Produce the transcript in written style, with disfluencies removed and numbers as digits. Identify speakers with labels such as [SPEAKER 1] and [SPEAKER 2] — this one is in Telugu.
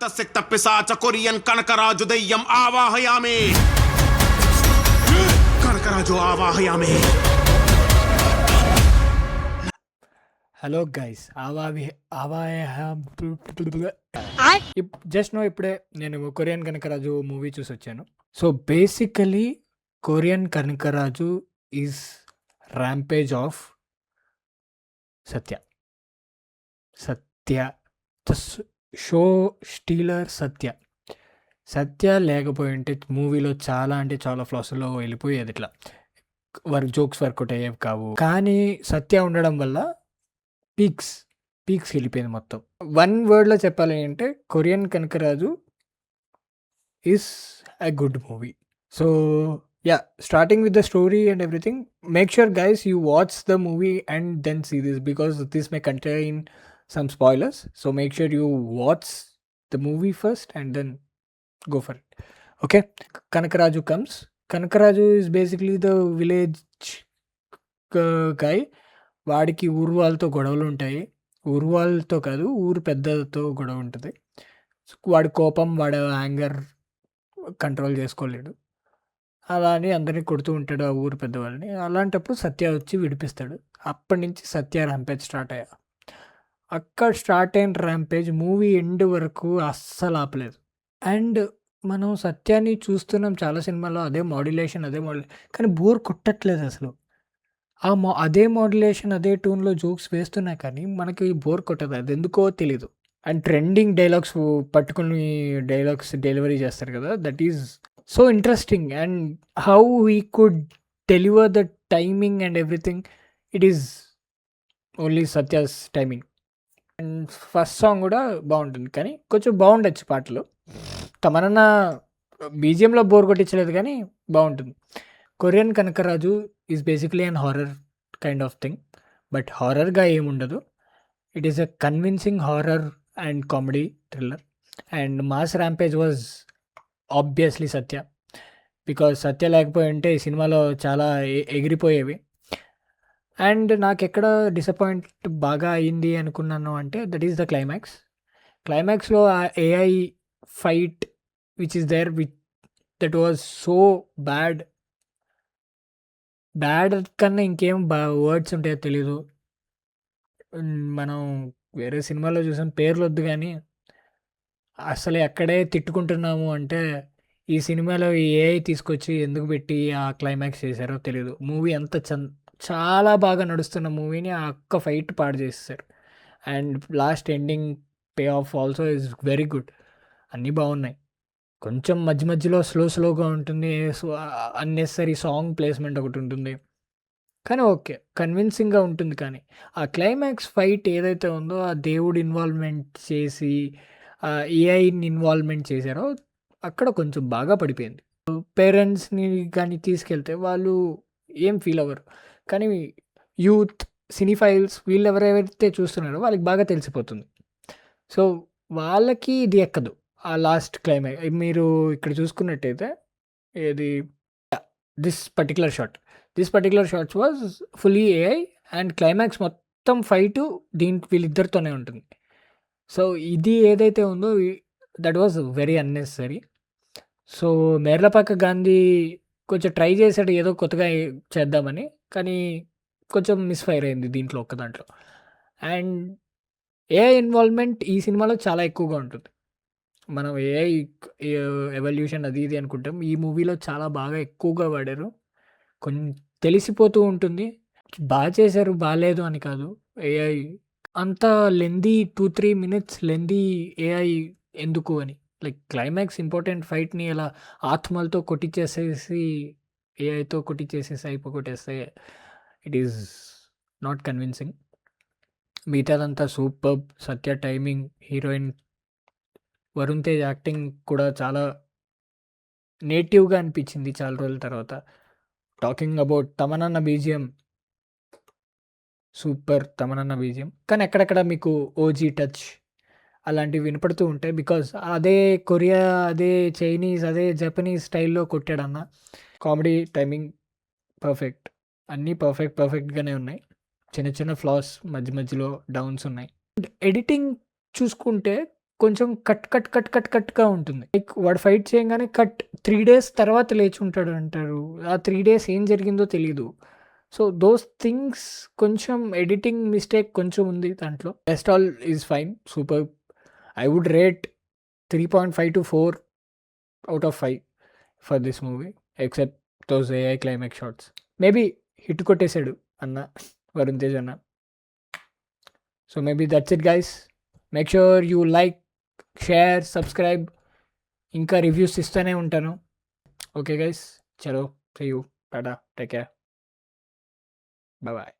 [SPEAKER 1] రక్తసిక్త పిశాచ కొరియన్ కనకరాజు దెయ్యం ఆవాహయామి. కనకరాజు ఆవాహయామి.
[SPEAKER 2] హలో గైస్, జస్ట్ నో ఇప్పుడే నేను కొరియన్ కనకరాజు మూవీ చూసి వచ్చాను. So basically Korean Kanakaraju is rampage of Satya. The show stealer Satya. Satya లేకపోయి ఉంటే మూవీలో చాలా అంటే చాలా ఫ్లాస్లో వెళ్ళిపోయేది, ఇట్లా జోక్స్ వర్కౌట్ అయ్యేవి కావు. కానీ సత్య ఉండడం వల్ల పీక్స్ వెళ్ళిపోయింది మొత్తం. వన్ వర్డ్లో చెప్పాలి అంటే Korean Kanakaraju is a good movie. So yeah, starting with the story and everything, make sure guys you watch the movie and then see this, because this may contain some spoilers. So make sure you watch the movie first and then go for it. Okay, Kanakaraju comes. Kanakaraju is basically the village guy. వాడికి ఊరు వాళ్ళతో గొడవలు ఉంటాయి. ఊరు వాళ్ళతో కాదు, ఊరు పెద్దతో గొడవ ఉంటుంది. వాడి కోపం, వాడి యాంగర్ కంట్రోల్ చేసుకోలేడు. అలా అని అందరినీ కొడుతూ ఉంటాడు ఆ ఊరు పెద్దవాళ్ళని. అలాంటప్పుడు సత్య వచ్చి విడిపిస్తాడు. అప్పటి నుంచి సత్య ర్యాంపేజ్ స్టార్ట్ అయ్యా. అక్కడ స్టార్ట్ అయిన ర్యాంపేజ్ మూవీ ఎండ్ వరకు అస్సలు ఆపలేదు. అండ్ మనం సత్యాన్ని చూస్తున్నాం చాలా సినిమాల్లో, అదే మాడ్యులేషన్ కానీ బోర్ కొట్టట్లేదు అసలు. అదే మాడ్యులేషన్ అదే టూన్లో జోక్స్ వేస్తున్నా కానీ మనకి బోర్ కొట్టదు, అది ఎందుకో తెలీదు. అండ్ ట్రెండింగ్ డైలాగ్స్ పట్టుకుని డైలాగ్స్ డెలివరీ చేస్తారు కదా, that is so interesting. And how we could deliver the timing and everything, it is only Satya's timing. And first song కూడా బాగుంటుంది, కానీ కొంచెం బాగుండొచ్చు పాటలు. తమన్నా బీజిఎంలో బోర్ కొట్టించలేదు కానీ బాగుంటుంది. Korean Kanakaraju is basically an horror kind of thing, but హారర్గా ఏముండదు. It is a convincing horror and comedy thriller. And mass rampage was obviously Satya, because Satya లేకపోయి ఉంటే ఈ సినిమాలో చాలా ఎగిరిపోయేవి. అండ్ నాకు ఎక్కడ డిసప్పాయింట్ బాగా అయింది అనుకున్నాను అంటే దట్ ఈస్ ద క్లైమాక్స్లో ఆ AI fight which is there that was so bad కన్నా ఇంకేం వర్డ్స్ ఉంటాయో తెలీదు. మనం వేరే సినిమాలో చూసాం, పేర్లు వద్దు కానీ అసలు ఎక్కడే తిట్టుకుంటున్నాము అంటే ఈ సినిమాలో ఏఐ తీసుకొచ్చి ఎందుకు పెట్టి ఆ క్లైమాక్స్ చేశారో తెలీదు. మూవీ అంత చాలా బాగా నడుస్తున్న మూవీని ఆ ఒక్క ఫైట్ పాడు చేసేసారు. And last ending pay of also is very good. అన్నీ బాగున్నాయి. కొంచెం మధ్యలో స్లోగా ఉంటుంది, అన్నెసరీ సాంగ్ ప్లేస్మెంట్ ఒకటి ఉంటుంది, కానీ ఓకే కన్విన్సింగ్గా ఉంటుంది. కానీ ఆ క్లైమాక్స్ ఫైట్ ఏదైతే ఉందో ఆ దేవుడు ఇన్వాల్వ్మెంట్ చేసి ఏఐని ఇన్వాల్వ్మెంట్ చేశారో అక్కడ కొంచెం బాగా పడిపోయింది. పేరెంట్స్ని కానీ తీసుకెళ్తే వాళ్ళు ఏం ఫీల్ అవ్వరు, కానీ యూత్ సినిఫైల్స్ వీళ్ళు ఎవరైతే చూస్తున్నారో వాళ్ళకి బాగా తెలిసిపోతుంది. సో వాళ్ళకి ఇది ఎక్కదు ఆ లాస్ట్ క్లైమాక్స్. మీరు ఇక్కడ చూసుకున్నట్టయితే ఏది this particular shots was fully AI and climax మొత్తం ఫైటు వీళ్ళిద్దరితోనే ఉంటుంది. సో ఇది ఏదైతే ఉందో that was very unnecessary. So Merlapaka Gandhi కొంచెం ట్రై చేశాడు ఏదో కొత్తగా చేద్దామని, కానీ కొంచెం మిస్ఫైర్ అయింది దీంట్లో ఒక్క దాంట్లో. అండ్ ఏఐ ఇన్వాల్వ్మెంట్ ఈ సినిమాలో చాలా ఎక్కువగా ఉంటుంది. మనం ఏఐ ఎవల్యూషన్ అది ఇది అనుకుంటాం, ఈ మూవీలో చాలా బాగా ఎక్కువగా వాడారు. కొంచెం తెలిసిపోతూ ఉంటుంది. బాగా చేశారు, బాగాలేదు అని కాదు. ఏఐ అంత లెందీ 2-3 minutes లెందీ ఏఐ ఎందుకు అని, లైక్ క్లైమాక్స్ ఇంపార్టెంట్ ఫైట్ని ఇలా ఆత్మలతో కొట్టించేసేసి ఏఐతో కొట్టించేసేసి అయిపోగొట్టేస్తే ఇట్ ఈస్ నాట్ కన్విన్సింగ్. మిగతాదంతా super. Satya timing, heroine Varun Tej acting కూడా చాలా నేటివ్గా అనిపించింది చాలా రోజుల తర్వాత. టాకింగ్ అబౌట్ తమనన్న బీజిఎం, సూపర్ తమనన్న బీజిఎం. కానీ ఎక్కడెక్కడ మీకు ఓజీ టచ్ అలాంటివి వినపడుతూ ఉంటాయి, బికాజ్ అదే కొరియా, అదే చైనీస్, అదే జపనీస్ స్టైల్లో కొట్టాడన్న. కామెడీ టైమింగ్ పర్ఫెక్ట్, అన్నీ పర్ఫెక్ట్గానే ఉన్నాయి. చిన్న ఫ్లాస్ మధ్యలో డౌన్స్ ఉన్నాయి. ఎడిటింగ్ చూసుకుంటే కొంచెం కట్‌గా ఉంటుంది. లైక్ వాడు ఫైట్ చేయంగానే 3 డేస్ తర్వాత లేచి ఉంటాడు అంటారు. ఆ 3 డేస్ ఏం జరిగిందో తెలీదు. సో, those థింగ్స్ కొంచెం ఎడిటింగ్ మిస్టేక్ కొంచెం ఉంది దాంట్లో. Rest all is fine. Superb. I would rate 3.5 to 4 out of 5 for this movie. Except those AI climax shots. Maybe hit కొట్టేసాడు అన్న వరుణ్ తేజ్ అన్న. So, maybe that's it guys. Make sure you like, share, subscribe. ఇంకా రివ్యూస్ ఇస్తూనే ఉంటాను. ఓకే గైస్, చలో, see you, tata, take care, bye bye.